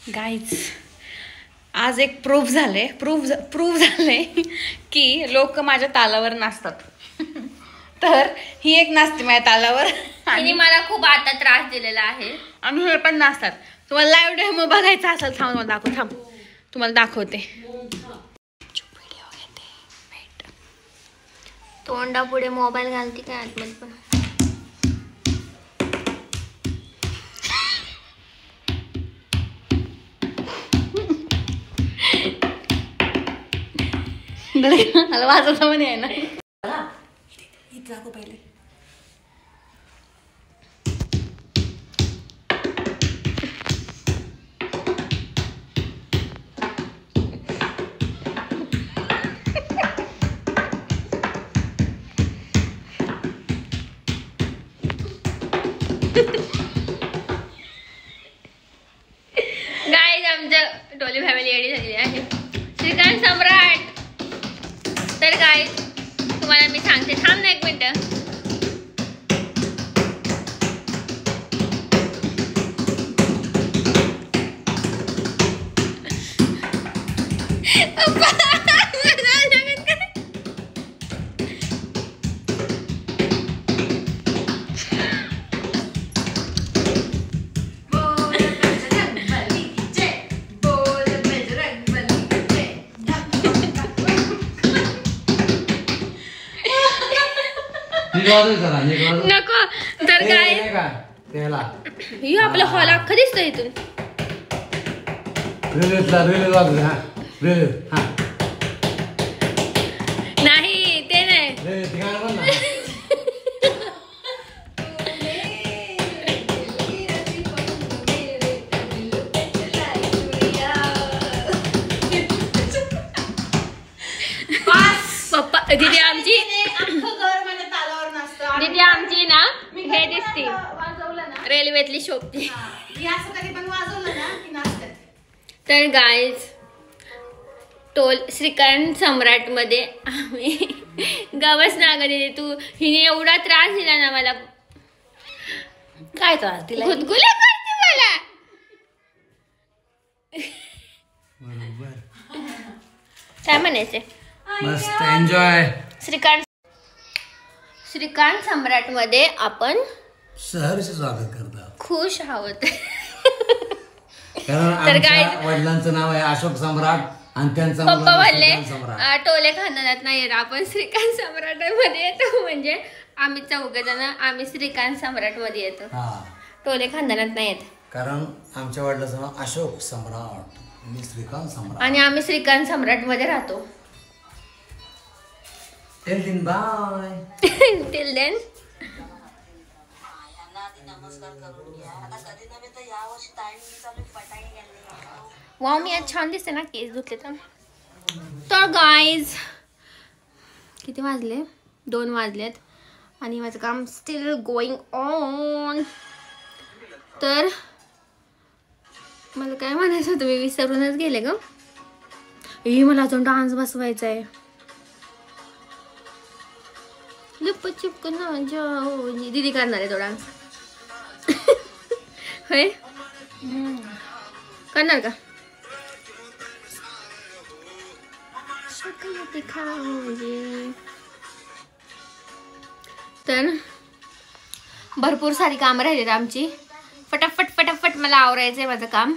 Guys आज एक proof झाले की लोक माझ्या तालावर नाचतात. तर ही एक नाचते माझ्या तालावर आणि मला खूप आता त्रास दिलेला आहे. आणि हे पण नाचतात. तुम्हाला लाईव्ह डेमो बघायचा असेल तुम्हाला दाखवते. तोंडा पुढे मोबाईल घालते काय आतमध्ये पण. मला वाजवता पण आहे ना. इथं दाखव पहिले. गाईज आमच्या टोली फॅमिली रेडी झालेली आहे. श्रीकांत सम्राट. तर गाईज तुम्हाला मी सांगते, थांब ना एक मिनिट. नको तर काय आपला हॉल अख्खा दिसतो इथून. नाही ते नाही. पप्पा दीदी आमची ना हे दिसते रेल्वेतली शोभती. तर गाईज श्रीकांत सम्राट मध्ये आम्ही गवस नाग दिली. तू हिने एवढा त्रास दिला ना मला. काय त्रास दिला? गुदगुल्या करते मला. काय म्हणायचे? मस्त एन्जॉय. श्रीकांत सम्राट मध्ये आपण सहर्ष स्वागत करतो. खुश आहोत. कारण आमच्या वडिलांचं नाव आहे अशोक सम्राट आणि त्यांचा पप्पा म्हणले टोले खानदानात नाही येत, आपण श्रीकांत सम्राट मध्ये येतो. म्हणजे आम्ही चौघजण आम्ही श्रीकांत सम्राट मध्ये येतो. टोले खानदानात नाही येत. कारण आमच्या वडिलांचं नाव अशोक सम्राट, मी श्रीकांत सम्राट आणि आम्ही श्रीकांत सम्राट मध्ये राहतो. Till then bye. Till then. Wow मी आज छान दिसते ना केस धुतले तर. तर गाईज किती वाजले? 2 वाजलेत आणि माझं काम स्टील गोइंग ऑन. तर मला काय म्हणायचं होतं मी विसरूनच गेले ग. मला अजून डान्स बसवायचा आहे. लप चुप ना जाओ. दीदी करणार आहे तो डान्स. होय करणार का? तर भरपूर सारी कामं राहिलीत आमची. फटाफट मला आवरायचंय माझं काम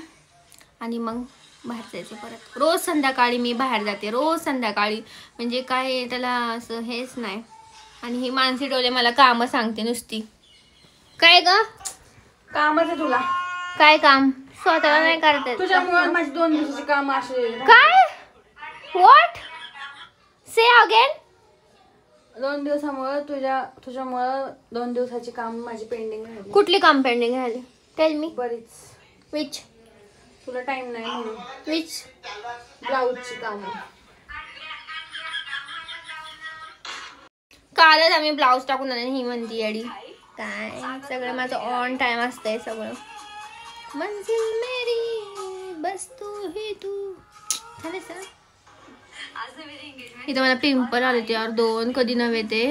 आणि मग बाहेर जायचं परत. रोज संध्याकाळी मी बाहेर जाते. रोज संध्याकाळी म्हणजे काय त्याला असं हेच नाही. आणि ही मानसी डोले मला कामं सांगते नुसती. काय ग कामच आहे तुला? काय काम? स्वतःला नाही करता. तुझ्यामुळे माझी 2 दिवसाची काम असे. काय? व्हॉट? Say again. 2 दिवसामुळे तुझ्यामुळे 2 दिवसाची काम माझी पेंडिंग राहिली. कुठली काम पेंडिंग राहिली? Tell me. बरीच. विच? तुला टाइम नाही म्हणून. विच? ब्लाऊजची काम. कालच आम्ही ब्लाऊज टाकून आले. ही म्हणती अडी काय सगळं माझं ऑन टाइम असतंय सगळं. मंजिल मेरी बस तू ही तू. झाले सर इथं मला पिंपल आले ते यार 2 कधी नव्हे ते.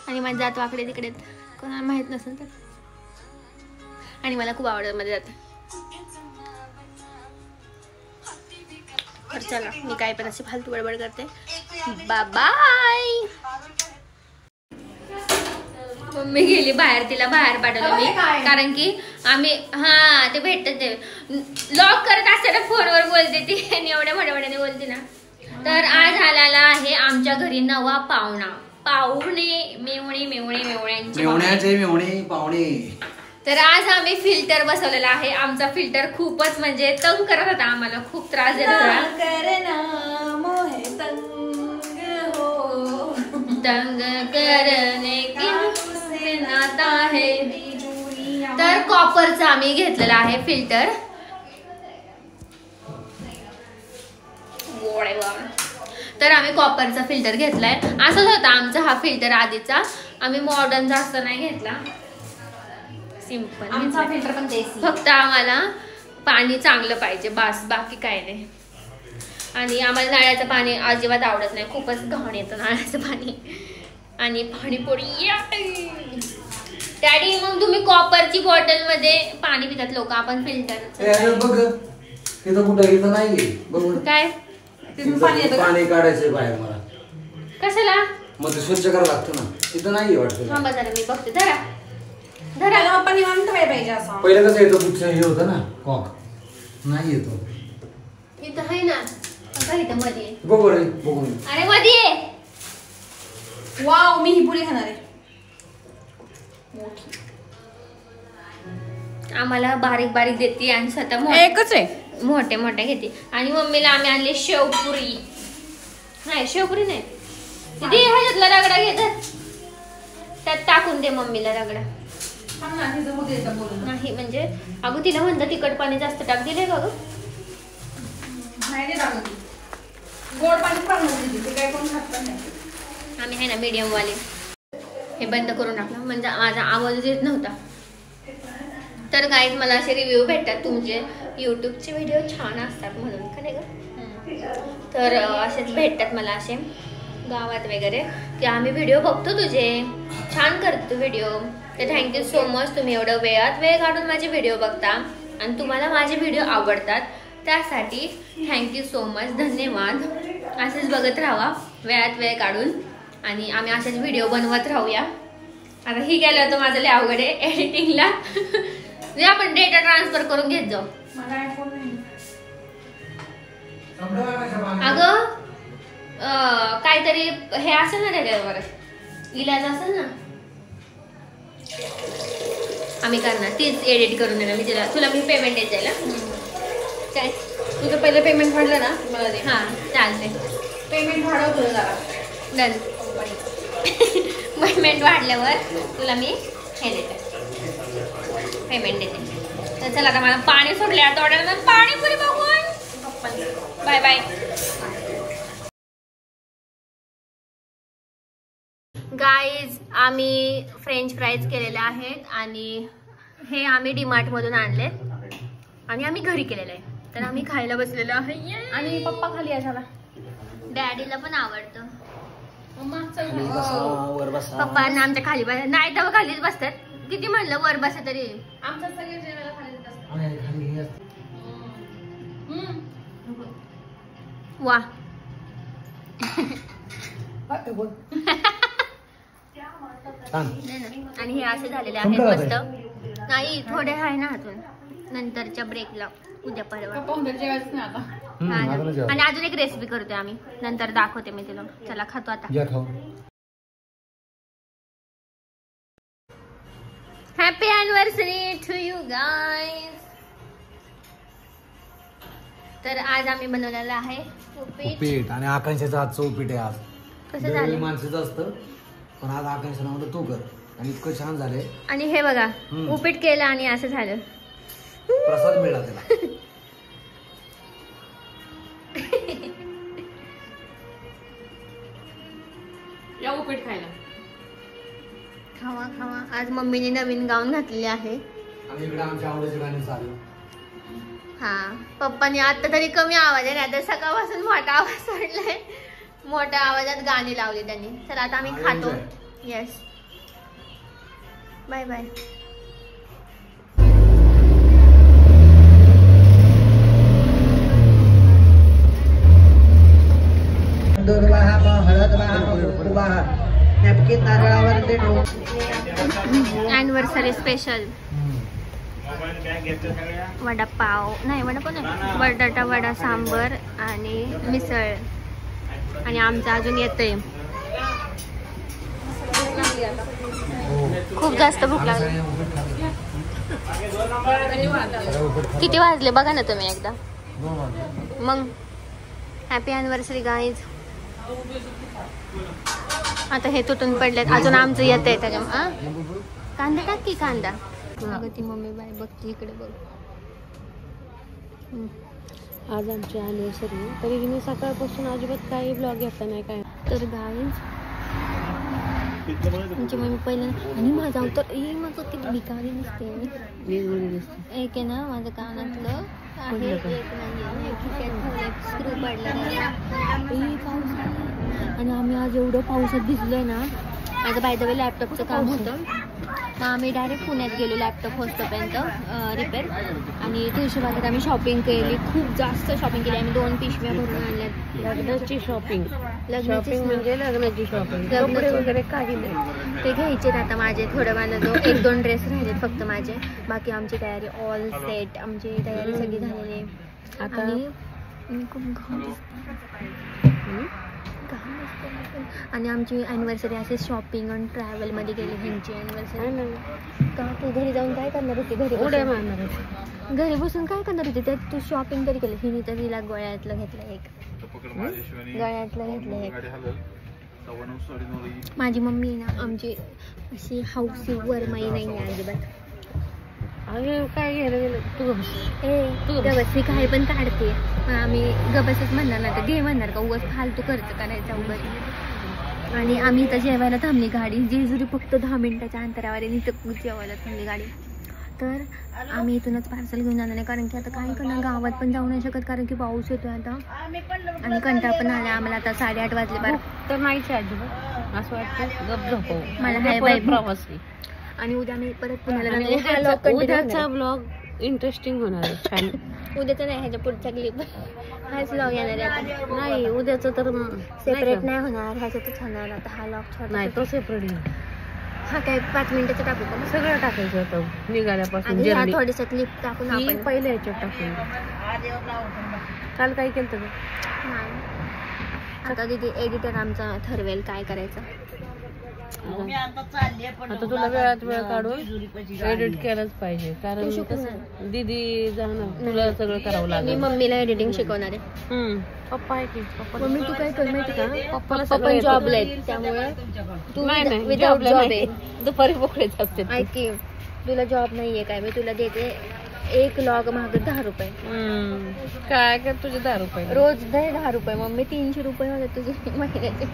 आणि माझी जात वाकडे तिकडे कोणाला माहित नसेल तर आणि मला खूप आवडतं मध्ये जाते. तर चला मी काय पण अशी फालतू बडबड करते. बाय. मम्मी गेली बाहेर, तिला बाहेर पाठवलं मी कारण की आम्ही ते भेटत लॉक करत असताना फोनवर बोलते ती आणि एवढ्या मोठ्याने बोलते ना. तर आज आलेला आहे आमच्या घरी नवा पाहुणे मेवणे पाहुणे. तर आज आम्ही फिल्टर बसवलेला आहे. आमचा फिल्टर खूपच म्हणजे तंग करत होता, आम्हाला खूप त्रास देत होता. तंग करने की नाता है. तर कॉपरचा आम्ही घेतलेला आहे फिल्टर. तर आम्ही कॉपरचा फिल्टर घेतलाय. असंच होता आमचा हा फिल्टर आधीचा. आम्ही मॉडर्नचा असं नाही घेतला, सिंपल आमचा फिल्टर पण देसी. फक्त आम्हाला पाणी चांगलं पाहिजे बस, बाकी काय नाही. आणि आम्हाला नळाचं पाणी अजिबात आवडत नाही, खूपच घाण येतं नळाचं पाणी. आणि पाणीपुरी डॅडी, मग तुम्ही कॉपरची बॉटल मध्ये पाणी पितात लोक, आपण फिल्टर बघ तिथं कुठं इथं नाहीये बघ काय पाणी काढायचंय बाहेर मला. कशाला? मग ते स्वच्छ करावं लागतं ना, तिथं नाहीये वाटतं. थांबा जरा मी बघते. धरा आपण निवांत ठेवायला पाहिजे असं. पहिलं कसं येतो कुठचं हे होतं ना कॉक, नाही येतो. इथं आहे ना, इथं मध्ये बघ बरं बघून. अरे मध्ये. वाव, मी ही पुरी खाणार आहे. आम्हाला बारीक बारीक देते आणि स्वतः एकच आहे मोठे मोठे घेते. आणि मम्मीला आम्ही आणले शेवपुरी. नाही शेवपुरी नाही, दीदी ह्याच्यातला रगडा घेतात, त्यात टाकून दे मम्मीला रगडा. नाही म्हणजे अगं तिला म्हणतं तिखट पाणी जास्त टाक, दिले का गं? गोड पाणी काय कोण खात पण नाही. आम्ही आहे ना मीडियम वाले. हे बंद करून टाकलं म्हणजे माझा आवाज येत नव्हता. तर गाईज मला असे रिव्ह्यू भेटतात तुमचे यूट्यूबचे व्हिडिओ छान असतात म्हणून, का नाही गं? तर असेच भेटतात मला असे गावात वगैरे की आम्ही व्हिडिओ बघतो तुझे, छान करतो व्हिडिओ. तर थँक्यू सो मच, तुम्ही एवढं वेळ काढून माझे व्हिडिओ बघता आणि तुम्हाला माझे व्हिडिओ आवडतात, त्यासाठी थँक्यू सो मच, धन्यवाद. असेच बघत राहा वेळ काढून आणि आम्ही असेच व्हिडिओ बनवत राहूया. आता ही गेलं होतं माझं लय अवघड आहे एडिटिंगला. आपण डेटा ट्रान्सफर करून घेत जाऊ. अगं काहीतरी हे असेल ना त्याच्यावर, इलाज असेल ना, आम्ही करणार. तीच एडिट करून देणार मी तुला मी पेमेंट देत जाईल. काय तुझं पहिलं पेमेंट वाढलं ना मला दे. हां चालते, पेमेंट वाढव तुझं जरा. डन. पेमेंट वाढल्यावर तुला मी हे देते, पेमेंट देते. तर चला आता मला पाणी सोडले, आता ऑर्डर पाणीपुरी बघून बाय बाय. गाईज आम्ही फ्रेंच फ्राईज केलेले आहेत आणि हे आम्ही डीमार्ट मधून आणले आणि आम्ही घरी केलेलं आहे. तर आम्ही खायला बसलेलो आहे आणि पप्पा खाली आहे झाला. डॅडीला पण आवडतं. वर बसा. पप्पांना आमच्या खाली बस नाही तर खालीच बसतात. किती म्हणलं वर बसा तरी आमच्या सगळे जेवायला खाली असतात. वा. आणि हे असे झालेले आहेत मस्त. नाही थोडे आहे ना अजून, नंतरच्या ब्रेकला उद्या परवा. आणि अजून एक रेसिपी करतोय आम्ही, नंतर दाखवते मी तुला. चला खातो आता. Happy anniversary to you guys. तर आज आम्ही बनवलेला आहे उपीट आणि आकांक्षाचं आजचं उपीट आहे. आज कसं झालं माणसाचं असतं पण आज आकांक्षा म्हणलं तू कर आणि इतकं छान झालंय. आणि हे बघा उपीट केलं आणि असं झालं. प्रसाद मिळाला त्याला. या उपीट खायला. खावा खावा. आज मम्मीने नवीन गाऊन घातलेले आहे. आणि इकडे आमच्या आवडीचे गाणे चालू. हा पप्पानी आता तरी कमी आवाज आहे, नाही तर सकाळपासून मोठा आवाज सोडलाय. मोठ्या आवाजात गाणी लावली त्यांनी. चला आता आम्ही खातो. Yes bye bye. Anniversary special vada pav नाही बटाटा वडा सांबर आणि मिसळ आणि आमचं अजून येतंय. खूप जास्त भूक लागली. किती वाजले बघा ना तुम्ही एकदा. मग हॅपी ॲनिव्हर्सरी गाईज. आता हे तुटून पडलेत अजून आमचं येतंय त्याच्या. कांदा टाक की कांदा. अगं ती मम्मी बाय बघते इकडे बघ. आज आमची ॲनिव्हर्सरी तरी मी सकाळपासून अजिबात काही ब्लॉग घेतला नाही काय. तर गाईज तुमची मम्मी पहिलं आणि माझा तर माझं किती भिकारी दिसते. एक आहे ना माझं कानातलं आहे एक नाही स्क्रू पडला पाऊस आणि आम्ही आज एवढं पावसात भिजलोय ना. माझं बाय द वे लॅपटॉपचं काम होतं मग आम्ही डायरेक्ट पुण्यात गेलो लॅपटॉप होतोपर्यंत रिपेअर. आणि तुळशीबागेत आम्ही शॉपिंग केली. खूप जास्त शॉपिंग केली आम्ही. 2 पिशव्या भरून आणल्यात. लग्नाची शॉपिंग लग्नाची म्हणजे लग्नाची शॉपिंग. कपडे वगैरे काही नाही. ते घ्यायचे आता माझे थोडं मला 1-2 ड्रेस राहिलेत फक्त माझे. बाकी आमची तयारी ऑल सेट. आमची तयारी सगळी झालेली आता आणि खूप घाम आणि आमची ॲनिव्हर्सरी असे शॉपिंग आणि ट्रॅव्हलमध्ये गेली ह्यांची ॲनिव्हर्सरी. का तू घरी जाऊन काय करणार होती? उड्या मारणार होती. घरी बसून काय करणार होती? त्यात तू शॉपिंग तरी केली. हिने तर तिला गळ्यातलं घेतलं एक. गळ्यातलं घेतलं एक. माझी मम्मी ना आमची अशी हौसी वरमाई नाही आहे अजिबात. अरे काय घ्यायला गेलं तू गबस मी काय पण काढते. आम्ही गबसच म्हणणार ना तर घे म्हणणार का उगाच फालतू खर्च करायचा उगाच. आणि आम्ही इथं जेवायला थांबली गाडी. जेजुरी फक्त 10 मिनिटाच्या अंतरावर आहे. इथं जेवायला थांबली गाडी. तर आम्ही इथूनच पार्सल घेऊन आलं नाही कारण की आता काय करणार गावात पण जाऊ नाही शकत कारण की पाऊस येतोय आता आणि कंटाळ पण आला आम्हाला. आता 8:30 वाजले बारा तर नाहीच अजिबात असं वाटतं गप झोपव. मला हाय बाय प्रवासी. आणि उद्या मी परत पुण्याला उद्याचा ब्लॉग इंटरेस्टिंग होणार आहे. छान. उद्याचा नाही ह्याच्या पुढचा क्लिप हाच ब्लॉग येणार आहे. नाही उद्याचं तर सेपरेट नाही होणार ह्याच्यातच होणार. आता हा ब्लॉग छोटा नाही तो सेपरेट. हा काय 5 मिनिटाचं टाकू का? सगळं टाकायचं होतं निघाल्यापासून. थोडीसं क्लिप टाकून आपण पहिल्या ह्याच्यात टाकून. काल काय केलं तर आता दीदी एडिटर आमचा ठरवेल काय करायचं. आता तुला वेळात वेळ काढून एडिट केलंच पाहिजे कारण दीदी जाणार तुला सगळं करावं मी लागेल. मम्मीला एडिटिंग शिकवणार आहे. पप्पा आहे की मम्मी तू काय कर माहिती का? पप्पाला पण जॉबला आहेत त्यामुळे तू विदाउट जॉब आहे. दुपारी मोकळेच असते. ऐक की तुला जॉब नाहीये काय मी तुला देते 1 लॉग माग 10 रुपये. काय कर तुझे 10 रुपये रोज 10 रुपये. मम्मी 300 रुपये होते तुझे महिन्याचे.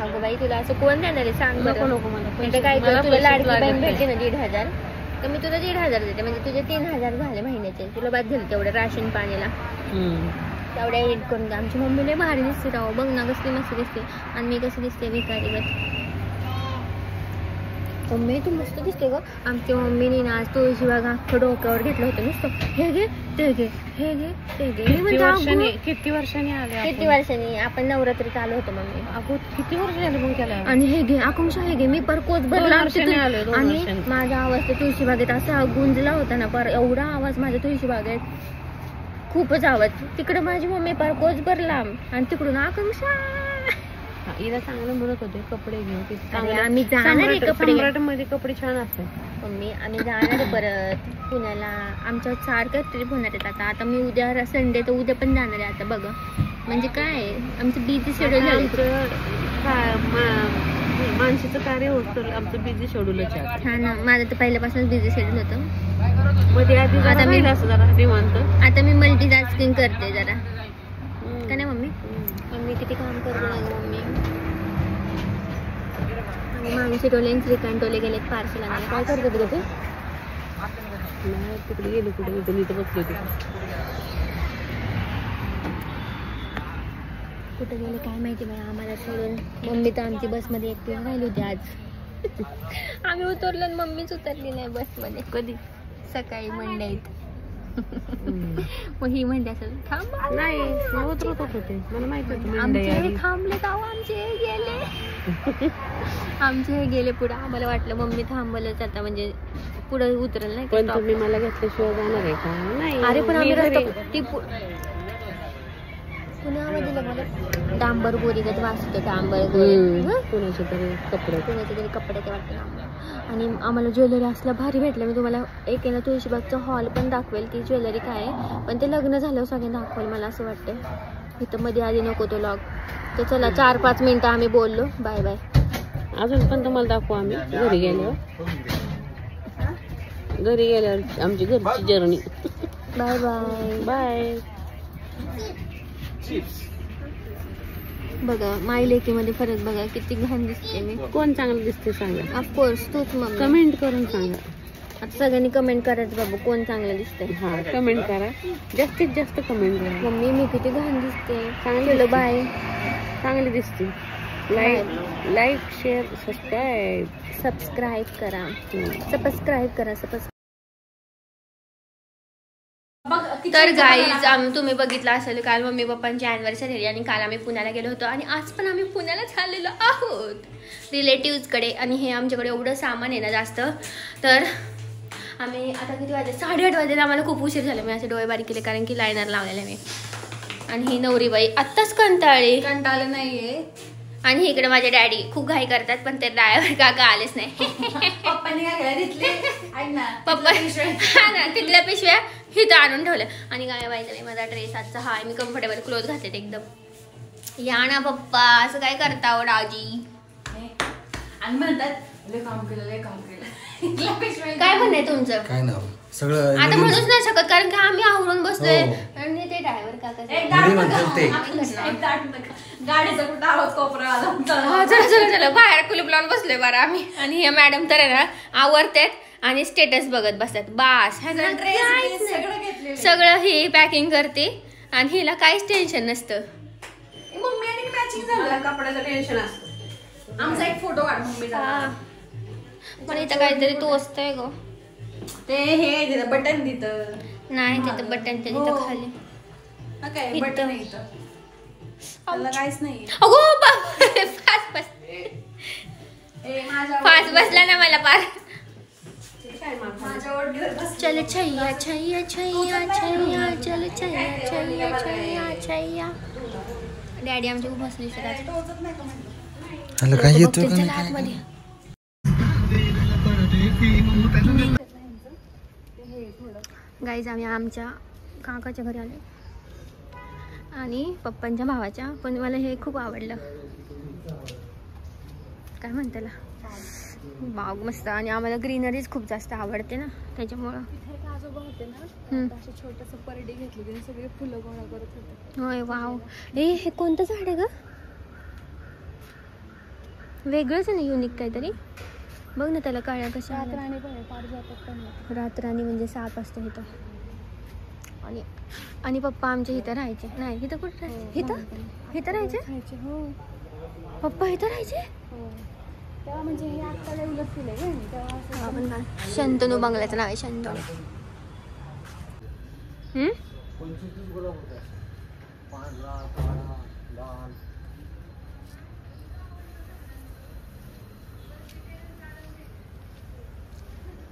अगं बाई तुला असं कोण देणार आहे सांग बरं. नको मला काय कर तुला लाडकी बहीण भेटते ना 1,500 तर मी तुला 1,500 देते म्हणजे तुझे 3,000 झाले महिन्याचे. तुला बाद झालं तेवढं राशन पाणीला. तेवढ्या एडिट करून द्या. आमची मम्मी लय भारी दिसते राव. बघ ना कसली मस्त दिसते आणि मी कशी दिसते भिकारी बस. मम्मी तू मस्त दिसते ग. आमची मम्मीने ना आज तुळशीबाग अख्खं डोक्यावर घेतलं होतं नुसतं हे घे ते घे हे घे ते घे. किती वर्षांनी आले? किती वर्षांनी? आपण नवरात्रीत आलो होतो मम्मी. अगो किती वर्ष झाले मग त्याला. आणि हे घे आकुंशा हे घे. मी पर कोच भरला आणि माझा आवाज तर तुळशीबागेत असा गुंजला होता ना पर एवढा आवाज माझ्या तुळशीबागेत खूपच आवाज. तिकडे माझी मम्मी पर कोच भरला आणि तिकडून आकुंशा. हिला चांगलं म्हणत होते कपडे घेऊन. आम्ही जाणार आहे सम्राट मध्ये कपडे छान असतात. मम्मी आम्ही जाणार आहे परत पुण्याला. आमच्या सारखं ट्रिप होणार आहेत आता. आता मी उद्या संडे तर उद्या पण जाणार आहे. आता बघा म्हणजे काय आमचं बिझी शेड्यूल झालं. मानसीचं कार्य होतं आमचं बिझी शेड्यूलच आहे. हा ना माझं तर पहिल्यापासूनच बिझी शेड्यूल होतं. मध्ये आधी आता मी असं जरा निवांत. आता मी मल्टीटास्किंग करते जरा का नाही मम्मी. मम्मी किती काम करते ना मम्मी. आणि माणूस टोले श्रीकांत गेले पार्सल आणायला. काय करत होते ते? तिकडे गेलो कुठे मी तर बसले होते. कुठे गेले काय माहिती बाई आम्हाला सोडून. मम्मी तर आमची बसमध्ये एकटी राहिली होती आज. आम्ही उतरलो आणि मम्मीच उतरली नाही बसमध्ये. कधी? सकाळी मंडईत. मग ही म्हणते असं थांब नाही उतरत होते मला माहित होतं आमचे थांबले का आमचे गेले. आमचे हे गेले पुढे. आम्हाला वाटलं मम्मी थांबवलंच आता म्हणजे पुढे उतरेल नाही पण का तुम्ही मला घेतल्याशिवाय जाणार आहे का? नाही. अरे पण आम्ही मी घरी- रस्ता ती पुण्यामध्ये मला डांबर गोरीगत वाचतो डांबर गोरी कुणाचे तरी कपडे. कोणाचे तरी कपडे ते वाटतं आम्हाला. आणि आम्हाला ज्वेलरी असलं भारी भेटलं. मी तुम्हाला एक आहे ना तुळशीबागचं हॉल पण दाखवेल की ज्वेलरी काय आहे, पण ते लग्न झाल्यावर सगळ्यांना दाखवेल मला असं वाटतं. इथं मध्ये आधी नको तो लॉग. तर चला 4-5 मिनिटं आम्ही बोललो. Bye bye. अजून पण तुम्हाला दाखवू आम्ही घरी गेल्यावर. घरी गेल्यावर आमची घरची जर्नी. Bye bye. बाय. बघा माई लेकीमध्ये फरक बघा किती घाण दिसते मी. कोण चांगलं दिसते सांगा. ऑफकोर्स तूच मग. कमेंट करून सांगा. आता सगळ्यांनी कमेंट करायचं बाबा कोण चांगलं दिसतंय. हा कमेंट करा. जास्तीत जास्त कमेंट करा. मम्मी मी किती घाण दिसते. चांगली चलो बाय. चांगली दिसते. लाईक शेअर सबस्क्राईब करा. सबस्क्राईब करा. तर गाईज तुम्ही बघितलं असेल काल मम्मी पप्पांची अॅनिव्हर्सरी झाली आणि काल आम्ही पुण्याला गेलो होतो आणि आज पण आम्ही पुण्यालाच आलेलो आहोत रिलेटिव्हजकडे. आणि हे आमच्याकडे एवढं सामान आहे ना जास्त. तर आम्ही आता किती वाजले 8:30 वाजले. आम्हाला खूप उशीर झाला. मी असे डोळे बारीक केले कारण की लायनर लावलेले मी. आणि ही नवरीबाई आत्ताच कंटाळलं नाहीये. आणि इकडे माझे डॅडी खूप घाई करतात पण ते ड्रायव्हर काका आलेच नाही. पप्पांनी काय घेतले पप्पा हा ना तिथल्या पिशव्या इथं आणून ठेवल्या. आणि काय माहिती नाही माझा ड्रेस आजचा हा मी कम्फर्टेबल क्लोथ घातलेत एकदम. या ना पप्पा असं काय करता हो दाजी. आणि म्हणतात लय काम केलं काय म्हणणं आहे तुमचं. काय ना सगळं आता म्हणूच नाही शकत कारण की आम्ही आवरून बसलोय. हो. आणि ते ड्रायव्हर काका गाडीचा कुठं आवाज कोपरा आला. चला बाहेर कुलूप लावून बसलोय बरं आम्ही. आणि हे मॅडम तर आहे ना आवरतात आणि स्टेटस बघत बसतात. बास सगळं ही पॅकिंग करते आणि हिला काहीच टेन्शन नसतं. मम्मी आणि मॅचिंग झालं कपड्याचं टेन्शन असतं. आमचा एक फोटो काढ मम्मीचा. पण इथं काहीतरी टोचतंय ग. ते हे दिलं बटन दिलं नाही तिथं बटन ते तिथं खाली. काय बटन आहे इथं. त्याला काहीच नाही. अगो फास्ट बसला ना मला पार. चल छैया छैया छैया छैया चल छैया छैया छैया छैया. डॅडी आमचे खूप हसले काय येतो का आतमध्ये. गाईज आम्ही आमच्या काकाच्या घरी आलो आणि पप्पांच्या भावाच्या. पण मला हे खूप आवडलं. काय म्हणताला बाग मस्त. आणि आम्हाला ग्रीनरीज खूप जास्त आवडते ना त्याच्यामुळं. छोटस परडी घेतली सगळे फुलं गोळा करत होते. होय वाव. हे कोणतं झाड आहे ग. वेगळंच आहे ना युनिक काहीतरी. बघ ना त्याला काळ्या कशा रातराणी म्हणजे साप असतो इथं. आणि पप्पा आमच्या इथं राहायचे. नाही इथं कुठं राहायचे. इथं राहायचे. हो पप्पा इथं राहायचे. तेव्हा म्हणजे हे आत्ता डेव्हलप केलंय तेव्हा. आपण काय शंतनू बंगल्याचं नाव आहे शंतनू.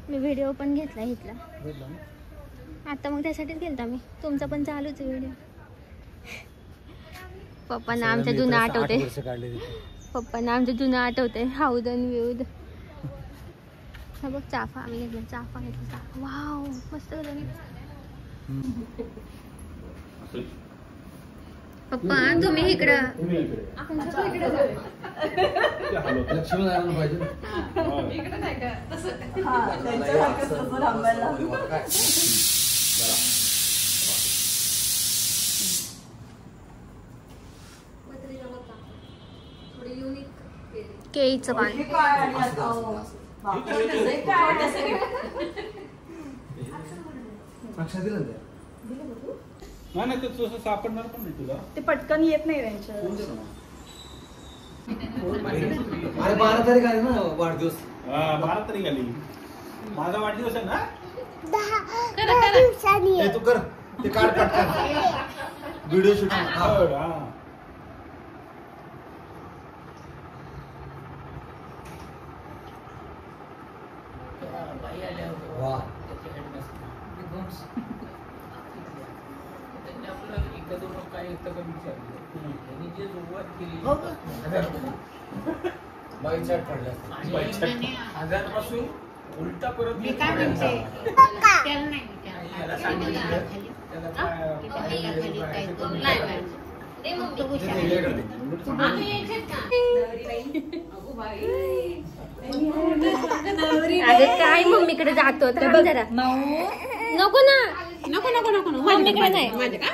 मी व्हिडिओ पण घेतला इथला आता. मग त्यासाठीच गेलता मी. तुमचा पण चालूच आहे व्हिडिओ. पप्पांना आमच्या जुनं आठवते. पप्पांना आमच्या जुनं आठवते. हाऊदन विऊद. हा बघ चाफा आम्ही घेतला. चाफा घेतला. वाव मस्त झालं. पप्पा तुम्ही इकडं केळीचं पान. नाही ते तसं सापडणार पण नाही तुला. ते पटकन येत नाही त्यांच्या. अरे 12 तारीख आली ना वाढदिवस. 12 तारीख आली. माझा वाढदिवस आहे ना. तू कर ते काढ पटकन व्हिडिओ शूट. वा बाईक चाट पडल्या आजारपासून उलटा परत मी काय म्हणते त्याला नाही त्याला सांगितलं त्याला अगं काय मम्मीकडे जातो थांब जरा. नको ना, नको नको नको नको मम्मीकडे नाही. माझ्या काय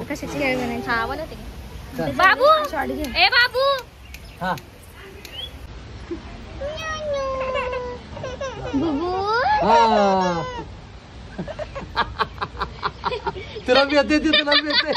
कशाची काय बनायची? हा बनवते. बाबू ए बाबू हा बुबू तुला मी येते तुला मी येते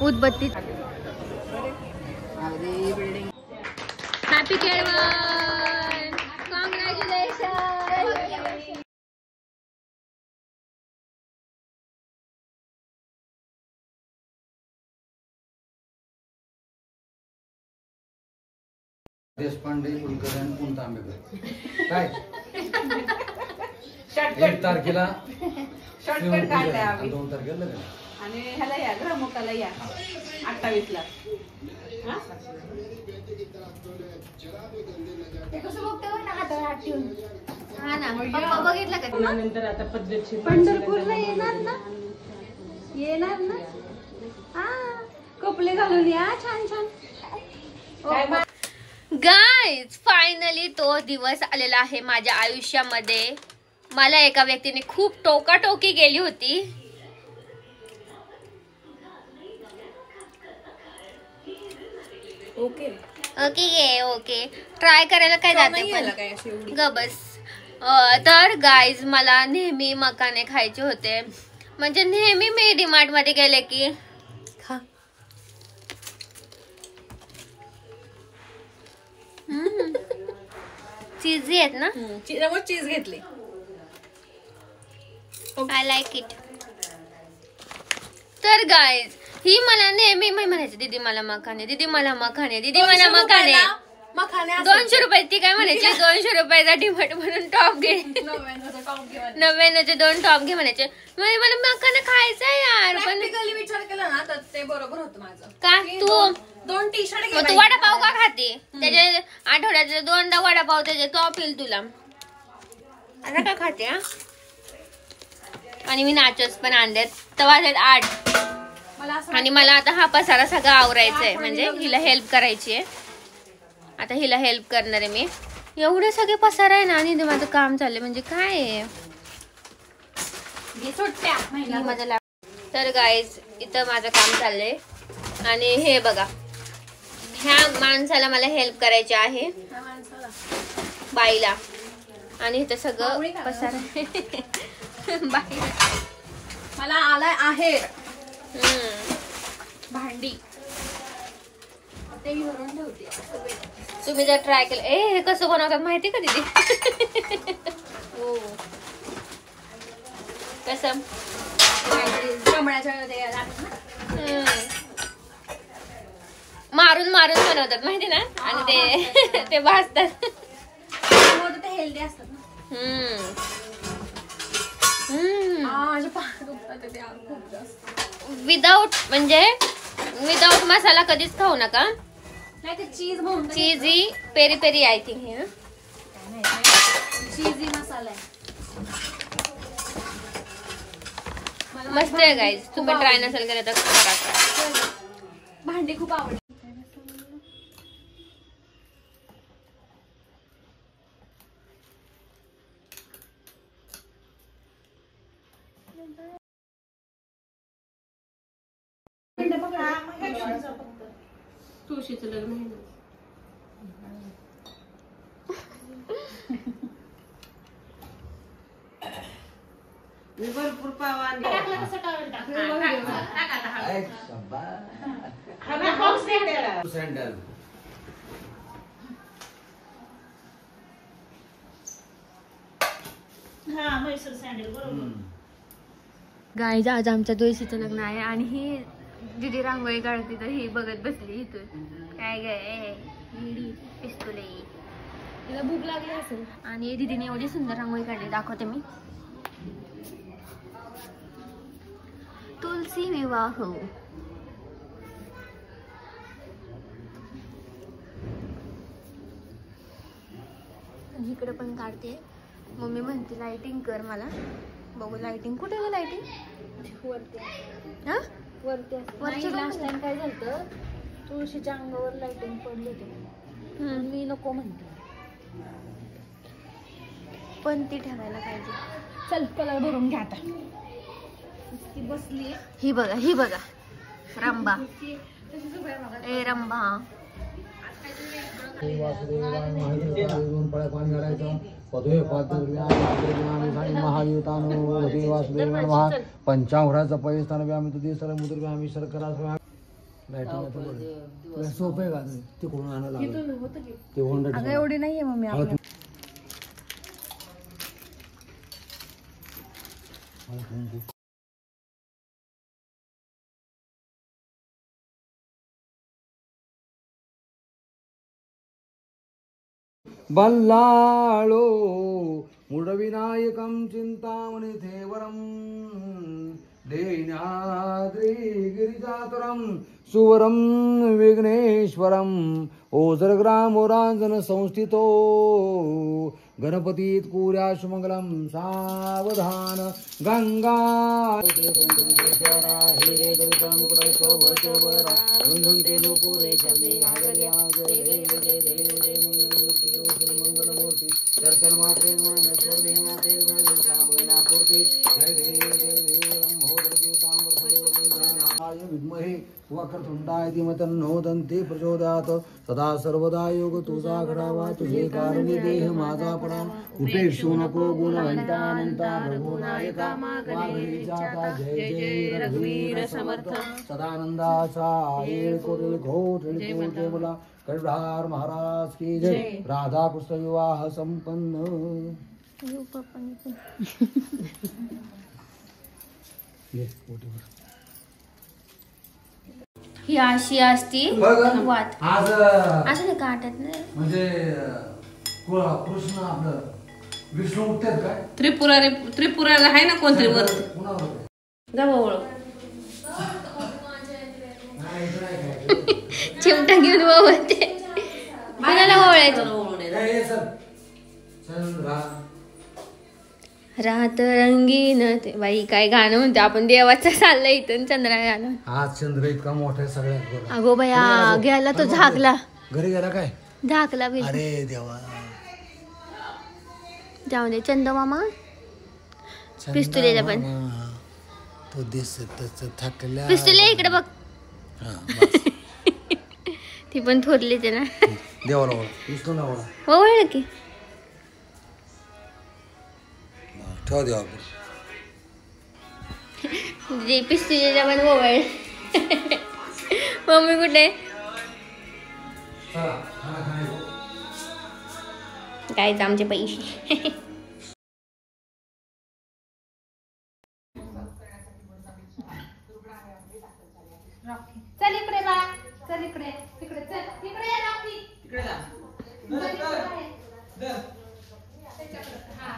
उदबत्ती. हॅपी केळवण, कॉंग्रॅच्युलेशन. देशपांडे कुलकर्णी आणि पुंता आंबेकर काय 1 तारखेला 2 तारखेला लग्न. आणि ह्याला या ग्रहमुखाला या 28 ला. हा ना, पप्पा बघितलं का? नंतर आता पद्धतशीर पंढरपूरला येणार ना? येणार ना? हा कपडे घालून या छान छान. गाईज फायनली तो दिवस आलेला आहे माझ्या आयुष्यामध्ये. मला एका व्यक्तीने खूप टोकाटोकी केली होती. ओके ओके ओके ट्राय करायला काय जाते पण ग बस. तर गाईज मला नेहमी मकाने खायचे होते. म्हणजे नेहमी मी डीमार्ट मध्ये गेले की खा. चीजी आहेत ना. चीज घेतली. I like it. तर गाईज ही मला नेहमी म्हणायची दीदी मला मखाने, दीदी मला मखाने, दीदी मला मखाने. 200 रुपये ती काय म्हणायची 200 रुपयाचा डीमार्ट म्हणून टॉप घे. 99चे 2 टॉप घे म्हणायचे. म्हणजे मला मखाने खायचं यार. पण विचार केला ना तर ते बरोबर होतं माझं. का तू 2 टी शर्ट मग तू वडापाव का खाते? त्याचे आठवड्याचे 2दा वडापाव त्याचे टॉप येईल तुला. आता का खाते हा? आणि मी नाचोस पण आणलेत. तवा 8. आणि मला आता हा पसारा सगळा आवरायचा आहे. म्हणजे हिला हेल्प करायची आहे. आता हिला हेल्प करणार आहे मी. एवढे सगळे पसारा आहे ना. आणि माझं काम चाललंय म्हणजे काय आहे. तर गाईज इथं माझं काम चाललंय. आणि हे बघा ह्या माणसाला मला हेल्प करायची आहे बाईला. आणि इथं सगळं पसारा बाई मला आलाय आहे भांडी. ते मी भरून ठेवते. तुम्ही जर ट्राय केलं हे कसं बनवतात माहिती का दीदी? हो कसं मारून मारून बनवतात माहिती ना आणि ते ते भाजतात हेल्दी असतात ना. विदाऊट मसाला कधीच खाऊ नका. नाही ते चीज म्हणून चीजी पेरी पेरी आय थिंक हे चीजी मसाला आहे. मस्त आहे गाईज. तुम्ही ट्राय नसेल केलं तर करा. भांडी खूप आवडली. तुळशीचं लग्न आहे ना. भरपूर पाव आणले. सँडल गाईज आज आमच्या तुळशीचं लग्न आहे आणि ही दीदी रांगोळी काढते तर ही बघत बसली इथून. काय गे पिस्तुले तिला भूक लागली असेल. आणि दीदीने एवढी सुंदर रांगोळी काढली दाखवते मी. तुलसी विवाह. इकडे पण काढते. मम्मी म्हणते लाइटिंग कर मला. बघू लाइटिंग कुठे ग लाइटिंग वरती. हा वरती लास्ट टाइम काय झालं तुळशीच्या अंगावर लाइटिंग पडली होती. मी नको म्हणते पण ती ठेवायला पाहिजे. चल कलर भरून घ्या आता. ती बसली. ही बघा रंबा. ए रंबा पंचावराचा पैस्थान आम्ही तुझे सर मुद्र आम्ही शर्करा सोप आहे का ते कोण आणायला ते होंडा एवढी नाहीये मम्मी आपल्या. बल्लाळो मूढविनायकं चिंतामणि थेवरं देनाद्री गिरिजातुरं सुवरं विघ्नेश्वरं ओझरग्रामोरांजन संस्थितो गणपतीत कुर्याशु मंगलम सावधान गंगा दर्शन मात्रे विद्महे वक्रतुंडाय धीमहि तन्नो प्रचोदयात् सदा सर्वदा योग तुझा घडावा तुझे कारणी देह माझा पडा उपेक्षू नको गुणवंतानंता रघुनायका माघरी जाता जय जय रघुवीर समर्थ सदानंदाचा येळ कोटी घोट जय बोला करुणार महाराज की जय. राधा कृष्ण विवाह संपन्न. ही अशी असती वात आज असं नाही काटत नाही म्हणजे कृष्ण आपलं विष्णू उठतात काय त्रिपुराला आहे ना कोणतरी वर जवळ चिमटा घेऊन ओवळते. कुणाला ओवळायचं. रात रंगीन ते बाई काय गाणं म्हणते आपण देवाचं चाललंय इथून चंद्रा गाणं. आज चंद्र इतका मोठा आहे सगळ्यात. अगो बया गेला तो झाकला. घरी गेला काय झाकला बिल. अरे देवा जाऊ दे चंद मामा पिस्तुलेला पण तो दिसत थकल्या. पिस्तुले इकडे बघ. ती पण थोरली ते ना देवाला विष्णूला ओळा ओळख की ठेवा देवा जे पिस्तुलेला पण ओवळ. मम्मी कुठे काय आमचे पैसे चल इकडे बा, चल इकडे, इकडे चल, इकडे ये रॉकी. इकडे जा. हा,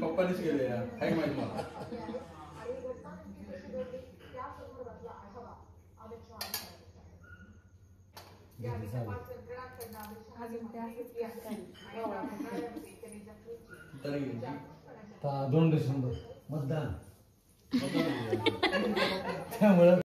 पप्पानीच केले यार, काय माहिती मला. तरी 2 डिसेंबर मतदान त्यामुळे